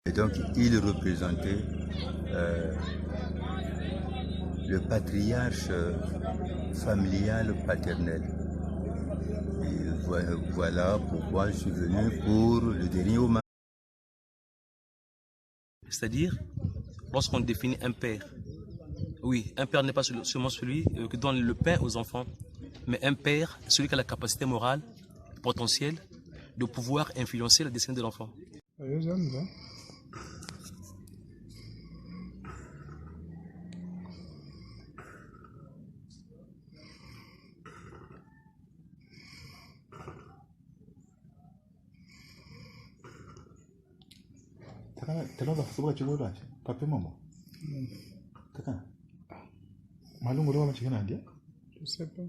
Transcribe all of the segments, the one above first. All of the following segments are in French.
Et donc, il représentait le patriarche familial paternel. Et voilà pourquoi je suis venu pour le dernier hommage. C'est-à-dire, lorsqu'on définit un père, oui, un père n'est pas seulement celui qui donne le pain aux enfants, mais un père, celui qui a la capacité morale, potentielle, de pouvoir influencer la destinée de l'enfant. Je sais pas.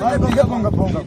Venga, venga, venga,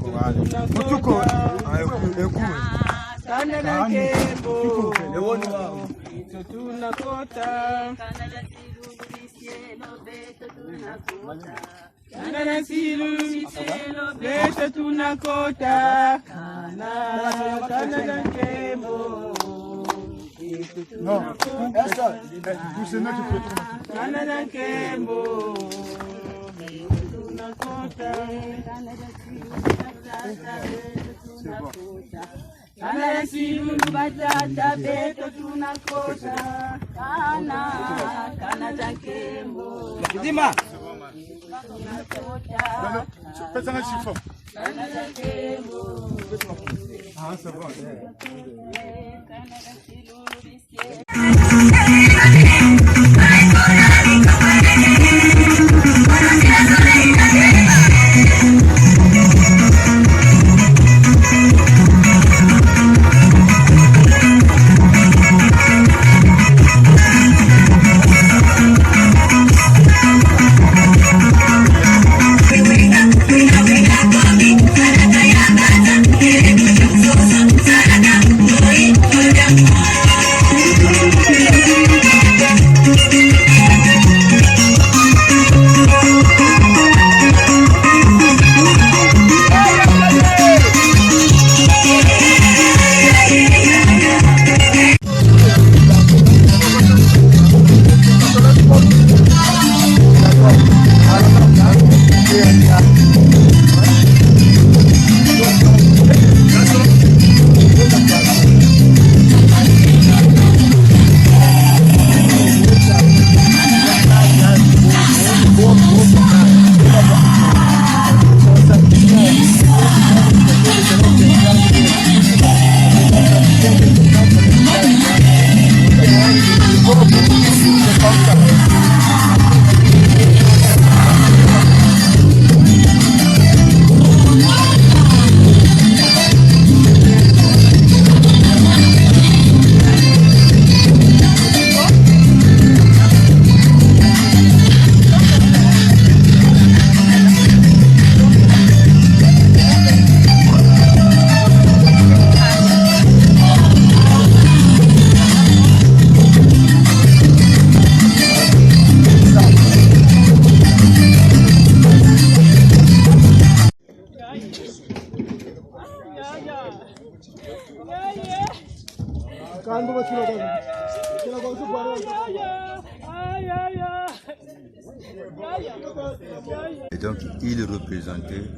Et donc, il représentait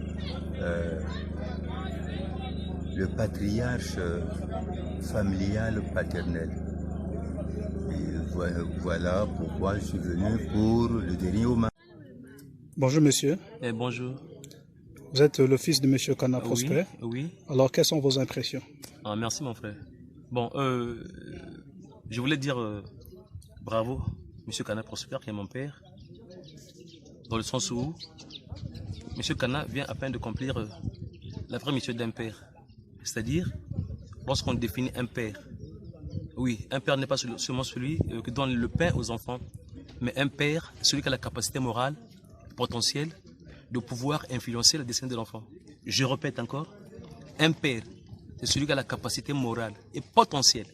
le patriarche familial paternel. Et voilà pourquoi je suis venu pour le dernier hommage. Bonjour monsieur, Bonjour. vous êtes le fils de monsieur Kana Prosper. Oui. Alors quelles sont vos impressions? Merci mon frère. Bon, je voulais dire bravo, monsieur Kana Prosper, qui est mon père, dans le sens où monsieur Kana vient à peine de accomplir la vraie mission d'un père. C'est-à-dire, lorsqu'on définit un père, oui, un père n'est pas seulement celui qui donne le pain aux enfants, mais un père, celui qui a la capacité morale, potentielle, de pouvoir influencer la destinée de l'enfant. Je répète encore, un père, c'est celui qui a la capacité morale et potentielle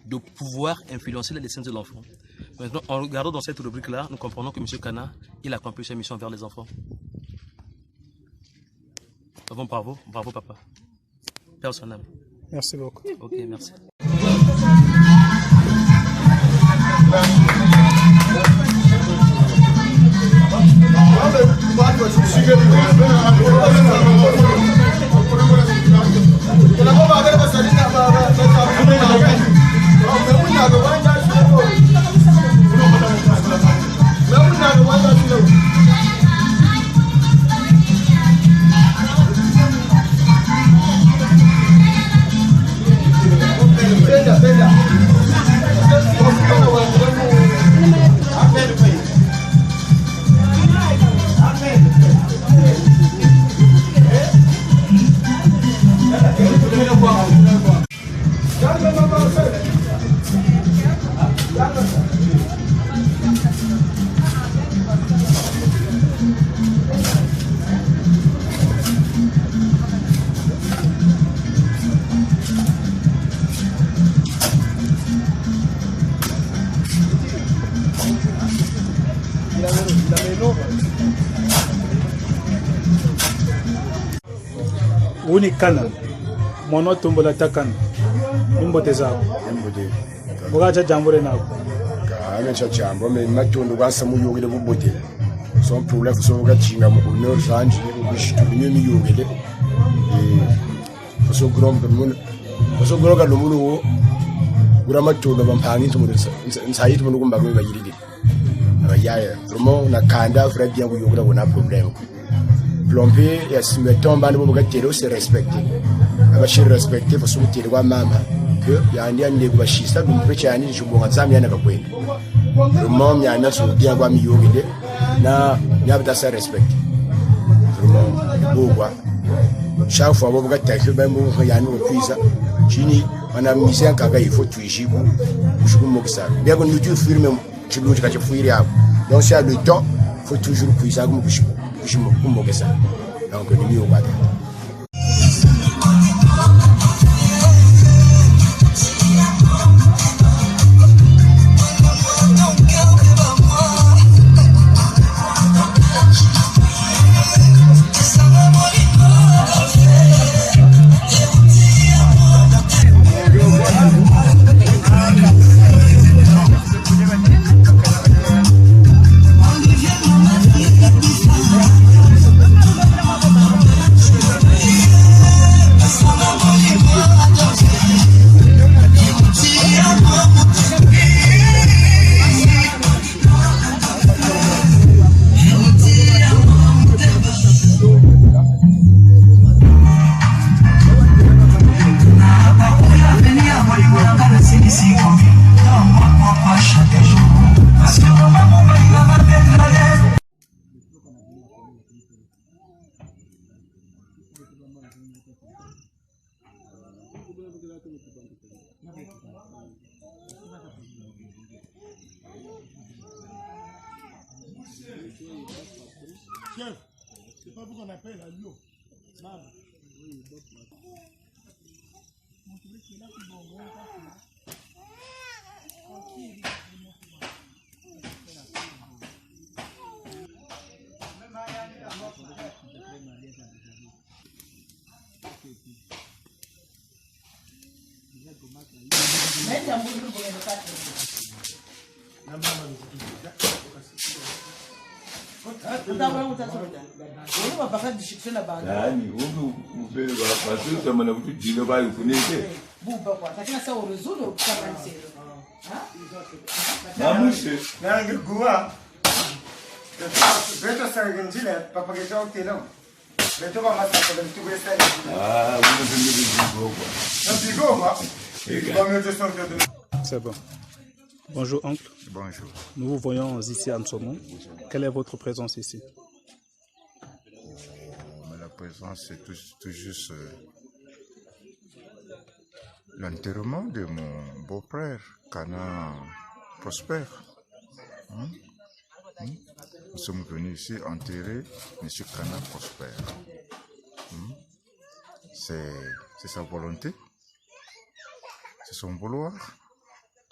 de pouvoir influencer la destinée de l'enfant. Maintenant, en regardant dans cette rubrique-là, nous comprenons que M. Kana, il a accompli sa mission vers les enfants. Bon, bravo, bravo papa. Père son âme. Merci beaucoup. Ok, merci. Wuni Kana, mono tumbola takana, nimbote zako. Nimbote. Ugacha jambure nako. Kana cha jambo me matondo kwasa muyogele bubote. Son problème so gachinga mu honneur zanji ubishitu binyo miyogele. So grom mun. So groga lo munu wo. Gura matondo bampangi tumudo nsayiti munu kumbago bayiridi. Abayaya. Vraiment na kanda vrai bien kuyogela bona problème. Plombier, yes, mais tombe dans le gâteau, c'est respecté. Abashi respecté parce que tu es maman. Que yandi ande kubashisa dumpecha yani jubonga zami yana kakwenda. Vraiment yana so dia kwa miyogede na nyabda sa respect. Vraiment bogwa. Chaque fois bobo gâteau ben mo yani okuiza. Chini ana mise kaga il faut tuishi ko. Kushuku mokisa. Bien que nous tu firme chiluji ka chifuiri hapo. Donc c'est le temps, faut toujours kuiza comme kushuku. Donc, nous sommes au bas. Chef, c'est pas vous qu'on appelle à l'eau. Yaani huyu mbele wa watu kama na mtu jino bali kuneke. Namushe. Nange gua. Beto sangenjile papa kesha otelo. Beto ba masa ko dem tuwe sai. Ah, vous ne pouvez pas. Na bigo ba. Ba me de sorte de. C'est bon. Bonjour, oncle. Bonjour. Nous vous voyons ici à Nsomo. Quelle est votre présence ici? Mais la présence, c'est tout juste l'enterrement de mon beau-frère, Kana Prosper. Nous sommes venus ici enterrer M. Kana Prosper. C'est sa volonté, c'est son vouloir.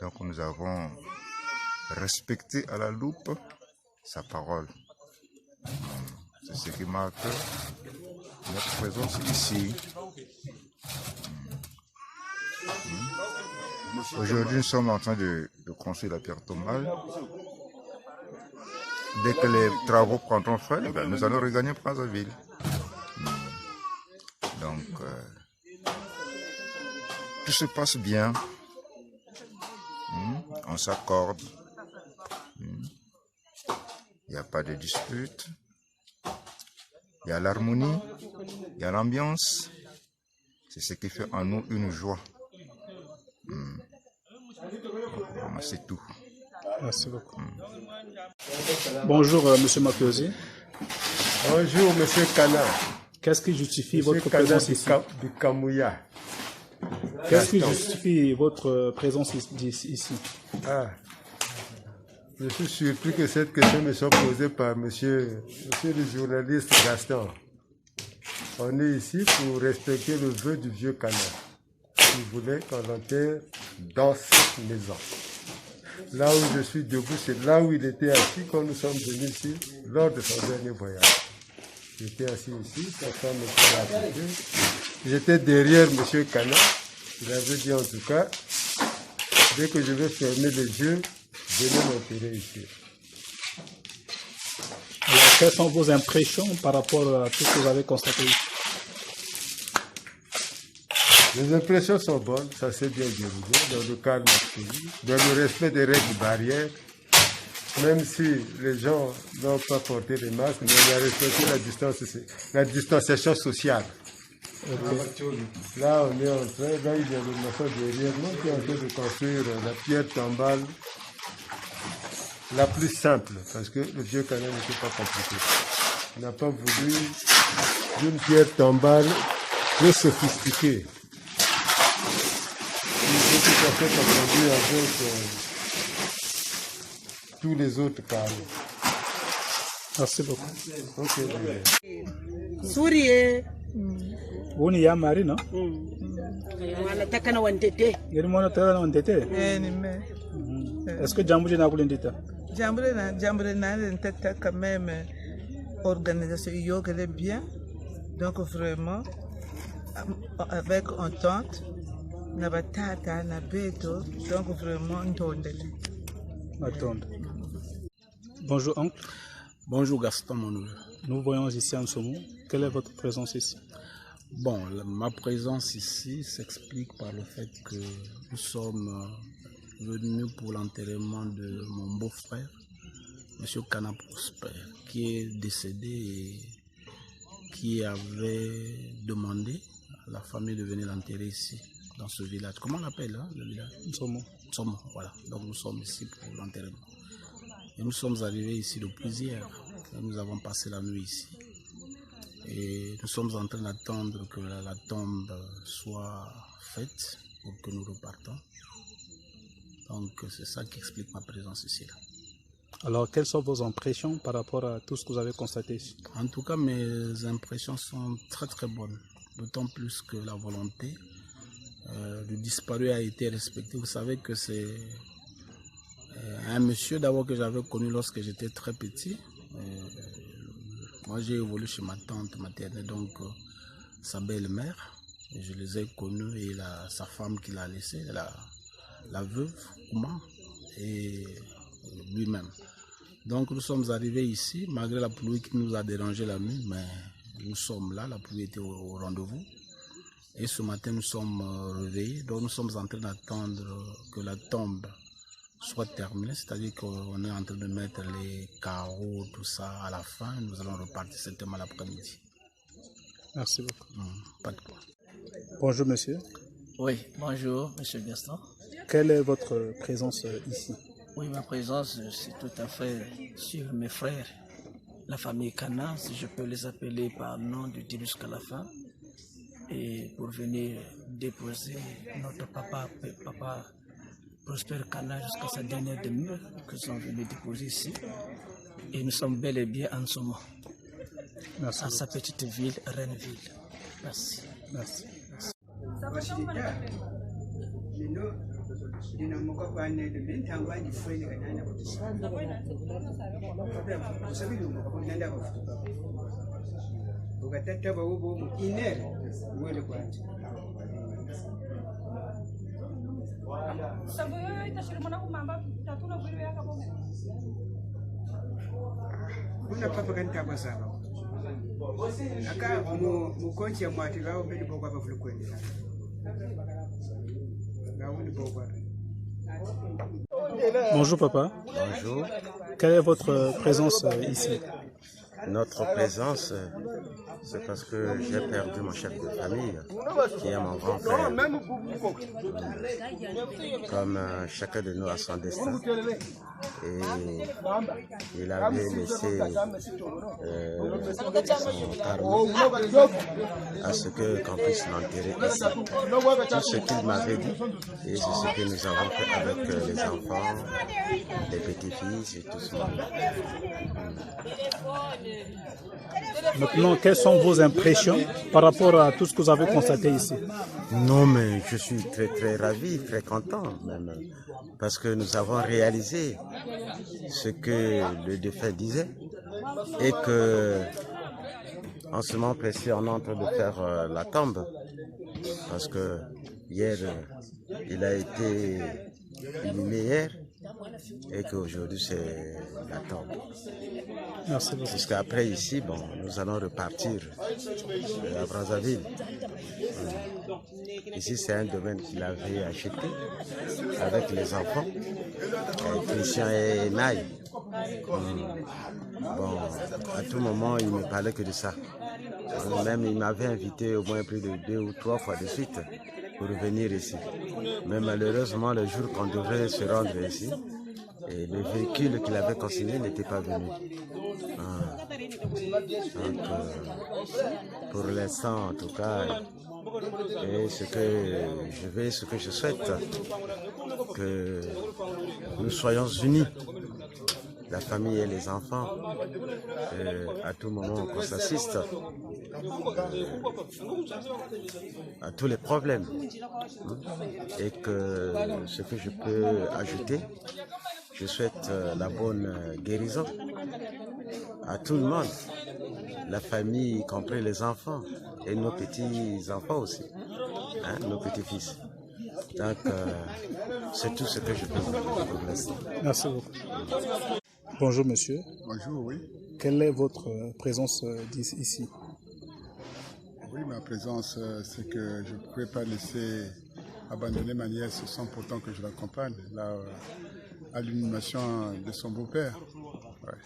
Donc nous avons respecté à la loupe sa parole. C'est ce qui marque notre présence ici. Aujourd'hui, nous sommes en train de construire la pierre tombale. Dès que les travaux prendront fin, nous allons regagner Brazzaville. Donc, tout se passe bien. On s'accorde. Il n'y a pas de dispute. Il y a l'harmonie, il y a l'ambiance. C'est ce qui fait en nous une joie. C'est tout. Merci beaucoup. Bonjour, monsieur Mapiosi. Bonjour monsieur Kana. Qu'est-ce qui justifie Monsieur votre Kana présence ici? du Kamouya. Qu'est-ce qui justifie votre présence ici? Ah. Je suis surpris que cette question me soit posée par monsieur le journaliste Gaston. On est ici pour respecter le vœu du vieux Kana. Il voulait qu'on l'enterre dans cette maison. Là où je suis debout, c'est là où il était assis quand nous sommes venus ici lors de son dernier voyage. J'étais assis ici, sa femme était à côté. J'étais derrière monsieur Kana. Il avait dit en tout cas, dès que je vais fermer les yeux, venez m'enterrer ici. Alors, quelles sont vos impressions par rapport à tout ce que vous avez constaté ici? Les impressions sont bonnes, ça s'est bien déroulé, dans le calme absolu, dans le respect des règles barrières, même si les gens n'ont pas porté les masques, mais on a respecté la distanciation sociale. Là, on est en train, là, il y a le maçon derrière nous qui est en train de construire la pierre tombale la plus simple, parce que le vieux canal n'était pas compliqué. On n'a pas voulu d'une pierre tombale très sophistiquée. Il faut tout à fait confondu avec tous les autres carrés. Merci beaucoup. Ok. Suriye. Woni ya mari no? Wanataka na wantete. Yeni mwana tara na wantete? Nime. Est-ce que jambo jina kulindita? Jambo na ntata quand même organisation yoga est bien. Donc vraiment avec entente na batata na beto donc vraiment ntondele. Attends. Bonjour oncle. Bonjour Gaston Monoué. Nous voyons ici en Nsomo. Quelle est votre présence ici? Bon, ma présence ici s'explique par le fait que nous sommes venus pour l'enterrement de mon beau-frère, M. Kana Prosper, qui est décédé et qui avait demandé à la famille de venir l'enterrer ici, dans ce village. Comment on l'appelle, hein, le village? Nsomo. Nsomo, voilà. Donc nous sommes ici pour l'enterrement. Et nous sommes arrivés ici depuis hier. Et nous avons passé la nuit ici. Et nous sommes en train d'attendre que la tombe soit faite pour que nous repartons. Donc c'est ça qui explique ma présence ici. Là. Alors, quelles sont vos impressions par rapport à tout ce que vous avez constaté ici? En tout cas, mes impressions sont très très bonnes. D'autant plus que la volonté du disparu a été respectée. Vous savez que c'est un monsieur d'abord que j'avais connu lorsque j'étais très petit. Moi j'ai évolué chez ma tante maternelle, donc sa belle-mère. Je les ai connus et sa femme qui l'a laissé, la veuve, Ouma, et lui-même. Donc nous sommes arrivés ici, malgré la pluie qui nous a dérangé la nuit, mais nous sommes là, la pluie était au rendez-vous. Et ce matin, nous sommes réveillés, donc nous sommes en train d'attendre que la tombe soit terminée, c'est-à-dire qu'on est en train de mettre les carreaux, tout ça à la fin, nous allons repartir certainement l'après-midi. Merci beaucoup. Pas de quoi. Bonjour monsieur. Oui, bonjour monsieur Gaston. Quelle est votre présence ici? Oui, ma présence, c'est tout à fait sur mes frères, la famille Kana, si je peux les appeler par le nom du début jusqu'à la fin, et pour venir déposer notre papa Prosper Kana jusqu'à sa dernière demeure, que nous sommes venus déposer ici. Et nous sommes bel et bien en ce moment, à sa petite ville, Renneville. Merci. Merci. Bonjour papa. Bonjour. Quelle est votre présence ici? Notre présence, c'est parce que j'ai perdu mon chef de famille, qui est mon grand frère. Comme chacun de nous a son destin. Et il avait laissé son carreau à ce qu'on puisse l'enterrer ici. Tout ce qu'il m'avait dit, et c'est ce que nous avons fait avec les enfants, les petits-fils et tout ça. Maintenant, quelles sont vos impressions par rapport à tout ce que vous avez constaté ici? Non, mais je suis très très ravi, très content même, parce que nous avons réalisé ce que le défunt disait et que en ce moment précis on est en train de faire la tombe, parce que hier il a été inhumé hier et qu'aujourd'hui c'est la tombe. Merci beaucoup. Jusqu'après ici, bon, nous allons repartir à Brazzaville. Ici, c'est un domaine qu'il avait acheté avec les enfants, Christian et Naï. Bon, à tout moment, il ne me parlait que de ça. Même, il m'avait invité au moins plus de 2 ou 3 fois de suite pour venir ici. Mais malheureusement, le jour qu'on devrait se rendre ici, et le véhicule qu'il avait consigné n'était pas venu. Donc, pour l'instant, en tout cas, et ce que je souhaite, que nous soyons unis, la famille et les enfants, à tout moment qu'on s'assiste à tous les problèmes. Et que ce que je peux ajouter, je souhaite la bonne guérison à tout le monde, la famille, y compris les enfants, et nos petits-enfants aussi, hein, nos petits-fils. Donc, c'est tout ce que je peux vous dire pour l'instant. Merci beaucoup. Bonjour monsieur. Bonjour, oui. Quelle est votre présence ici? Oui, ma présence, c'est que je ne pouvais pas laisser abandonner ma nièce sans pourtant que je l'accompagne là, à l'inhumation de son beau-père. Ouais.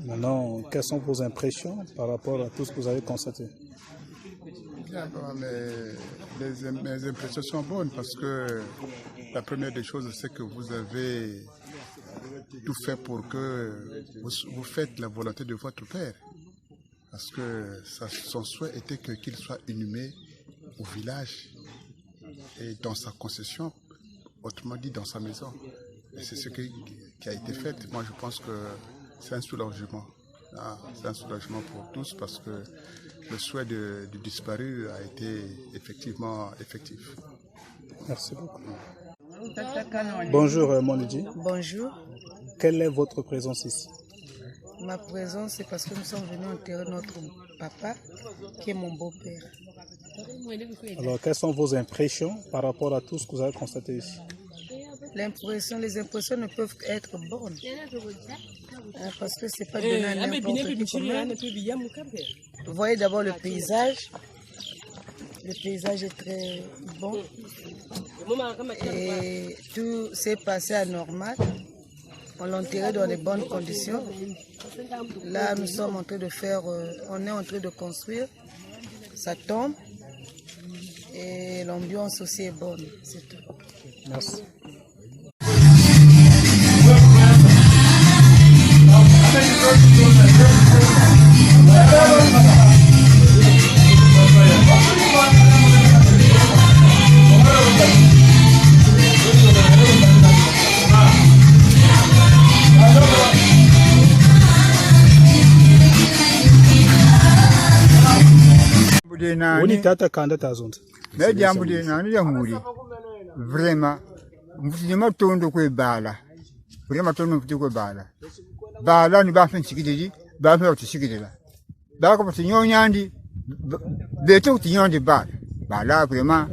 Maintenant, quelles sont vos impressions par rapport à tout ce que vous avez constaté? Bien, bon, mes impressions sont bonnes parce que la première des choses, c'est que vous avez tout fait pour que vous faites la volonté de votre père. Parce que son souhait était qu'il soit inhumé au village et dans sa concession, autrement dit dans sa maison. Et c'est ce qui a été fait. Moi, je pense que c'est un soulagement. C'est un soulagement pour tous parce que le souhait du disparu a été effectivement effectif. Merci beaucoup. Bonjour Monidi. Bonjour. Quelle est votre présence ici? Ma présence, c'est parce que nous sommes venus enterrer notre papa, qui est mon beau-père. Alors, quelles sont vos impressions par rapport à tout ce que vous avez constaté ici? Les impressions ne peuvent être bonnes. Parce que c'est pas donné à n'importe qui. Vous voyez d'abord le paysage. Le paysage est très bon. Et tout s'est passé à normal. On l'a enterré dans de bonnes conditions. Là, nous sommes en train de faire, on est en train de construire sa tombe. Et l'ambiance aussi est bonne. C'est tout. Merci. Woni tata kanda tazonda. Mais jambo de nani ya muri. Vraiment. Mfuma tondo kwe bala. Vraiment tondo kwe bala. Bala ni bafen sikididi, bafen oti sikidila. Bako pati nyonyandi beto ti nyondi bala. Bala vraiment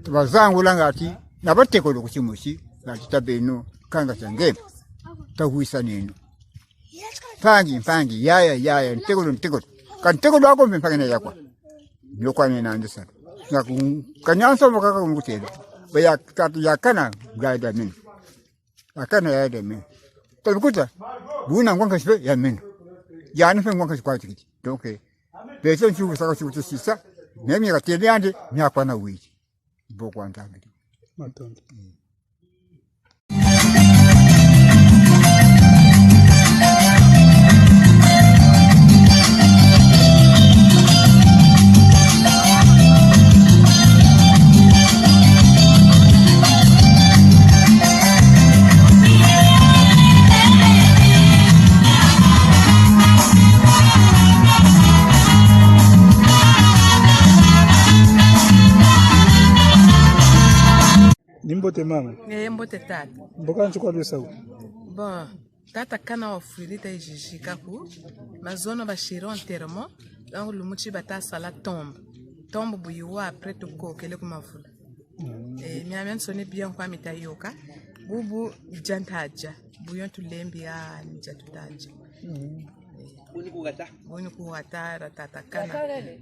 tubazangu langati na bateko lokuchimushi ngati tabeno kanga change. Tahuisa nino. Fangi yaya nteko. Kanteko lako mpaka na yakwa. Yokwane na ndisa. Kanyanso mukaka kumutelo. Baya katu yakana gaida min. Akana yaida min. Tabikuta buna ngwanka sipe ya min. Ya nife ngwanka sikwa tikiti. Donc beso nchugu saka chukutu sisa. Nemi katele ande nyakwa na wiji. Boko antabi. Matonda. Nimbote mama. Mbote tata. Mboka nchukua lesa u. Bon, tata kana ofurita ijishika ku. Mazono bashiro enterrement. Donc le muchi bata sala tombe. Tombe buyiwa après tout kokele kumavula. Miamen sone bien kwa mitayoka. Bubu jantaja. Buyon tulembi ya njatutaja. Buni kuwata tata kana.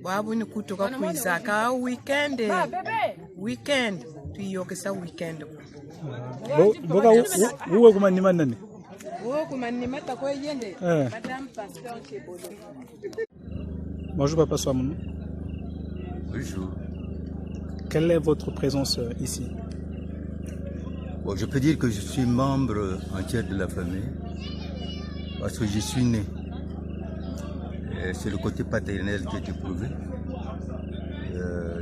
Wabuni kutoka kuizaka weekend. Tuyoke sa weekend. Boka uwe kumanima nani? Uwe kumanima tako yende. Madame Pascal Chebolo. Bonjour Papa Swamon. Bonjour. Quelle est votre présence ici? Bon, je peux dire que je suis membre entier de la famille parce que je suis né. C'est le côté paternel qui est éprouvé.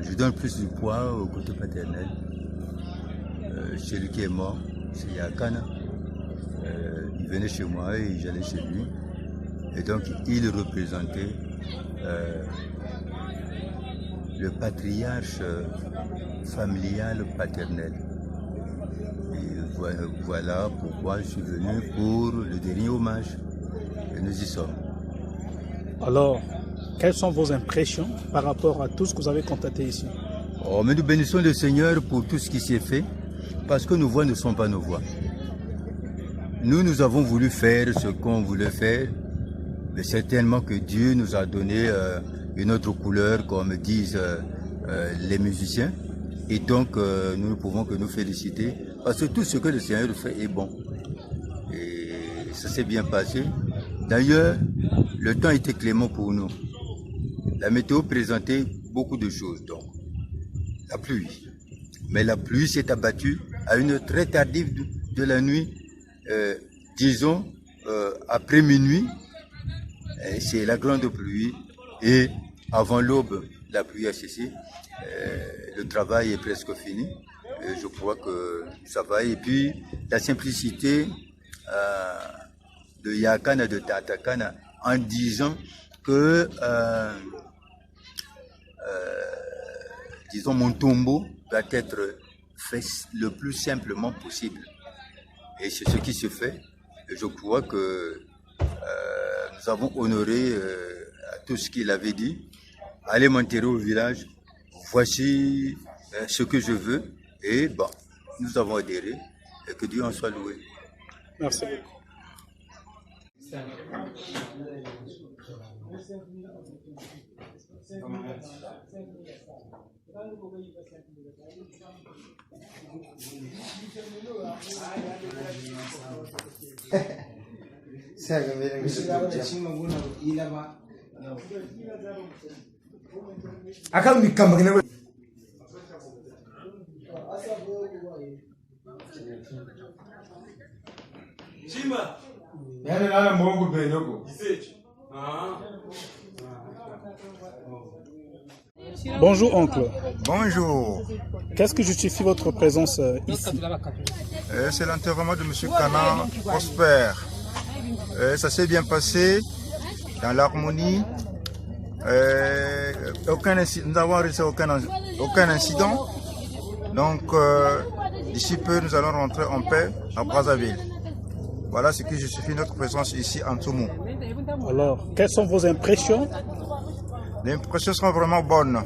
Je donne plus de poids au côté paternel. Celui qui est mort, c'est Yakana. Il venait chez moi et j'allais chez lui. Et donc, il représentait le patriarche familial paternel. Et voilà pourquoi je suis venu pour le dernier hommage. Et nous y sommes. Alors, quelles sont vos impressions par rapport à tout ce que vous avez constaté ici? Oh, mais nous bénissons le Seigneur pour tout ce qui s'est fait, parce que nos voix ne sont pas nos voix. Nous avons voulu faire ce qu'on voulait faire, mais certainement que Dieu nous a donné une autre couleur, comme disent les musiciens. Et donc, nous ne pouvons que nous féliciter, parce que tout ce que le Seigneur fait est bon. Et ça s'est bien passé. D'ailleurs, le temps était clément pour nous. La météo présentait beaucoup de choses, donc la pluie. Mais la pluie s'est abattue à une heure très tardive de la nuit, disons après minuit. C'est la grande pluie et avant l'aube, la pluie a cessé. Le travail est presque fini. Et je crois que ça va. Et puis la simplicité de Yakana, de Tatakana, en disant que disons mon tombeau doit être fait le plus simplement possible. Et c'est ce qui se fait. Et je crois que nous avons honoré tout ce qu'il avait dit. Allez m'enterrer au village, voici ce que je veux. Et bon, nous avons adhéré et que Dieu en soit loué. Merci beaucoup. Bonjour oncle. Bonjour. Qu'est-ce que justifie votre présence ici? C'est l'enterrement de M. Kana Prosper. Ça s'est bien passé dans l'harmonie. Nous n'avons reçu aucun incident. Donc, d'ici peu, nous allons rentrer en paix à Brazzaville. Voilà ce qui justifie notre présence ici en Tsumou. Alors, quelles sont vos impressions? Les impressions sont vraiment bonnes.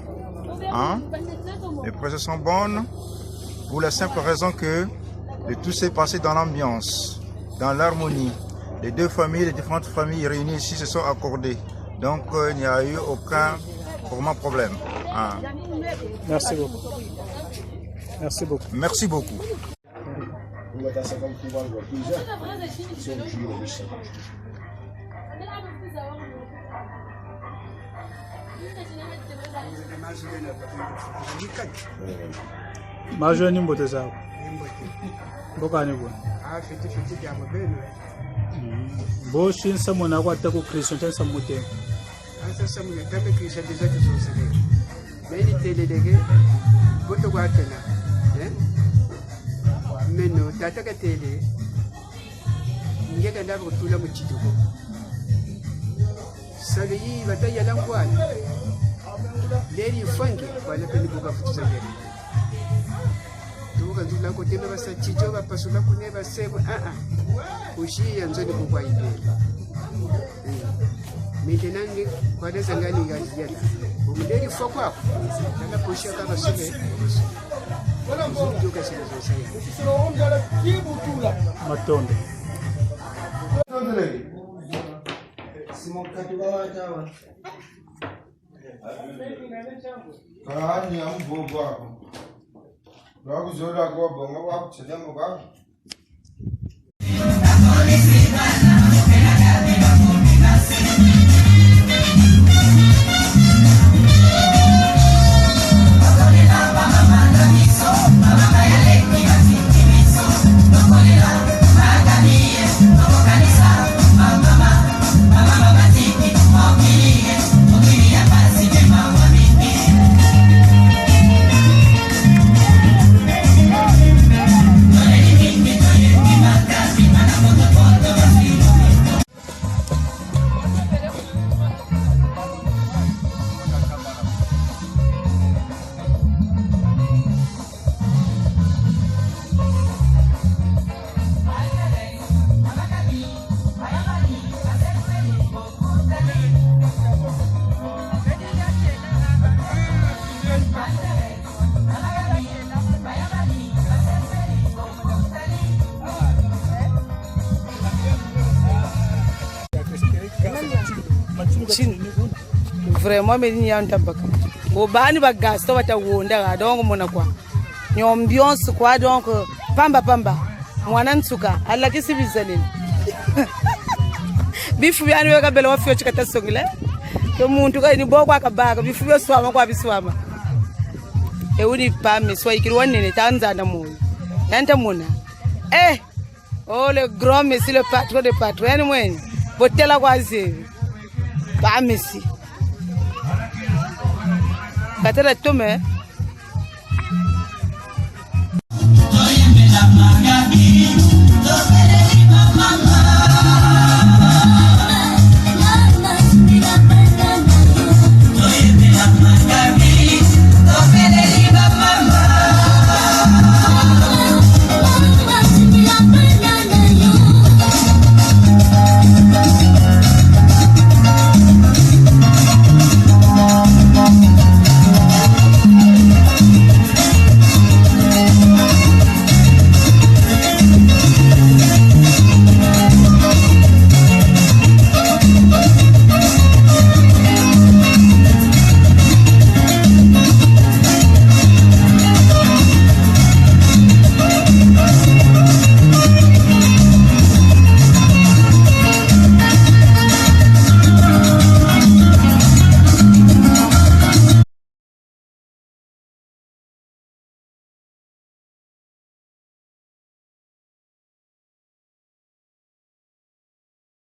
Hein? Les impressions sont bonnes pour la simple raison que tout s'est passé dans l'ambiance, dans l'harmonie. Les deux familles, les différentes familles réunies ici se sont accordées. Donc, il n'y a eu aucun vraiment problème. Hein? Merci beaucoup. Merci beaucoup. Merci beaucoup. Majoni mbote zao. Mboka ni bwana. Bo shin samu na kwata ku Christian tan samu te. Asa samu ya tabe Christian de zatu zo sele. Meni tele dege boto kwatena. Meno tata ka tele. Ngeka ndabo tula mu chituko. Sabi bata ya langwana. Leri fange wala peni buka futuza yeri. Tuka ndula ko tebe basa chijo ba pasula kune ba sebo ushi yanzoni kwa ibe. Mitenange kwa desa ngani ngajiyana. Umuderi fokwa nana posha kama sebe. Matondo. Kani ya mbogo wako. Ndio kuzola kwa bongo wako chedemo wako. Vraiment mais ni anta baka o bani ba gasto wata wonda ga donc mona kwa nyombions kwa donc pamba mwana nsuka alla kisibizaleni bifu byani weka bele wafyo chikata songile to muntu ka ni boko akabaka bifu byo swama kwa biswama e uni pame so ikiri wanene tanzana moyo yanta mona oh le grand monsieur le patron de patron yani mwenye botela kwa zevi pame si Katera tome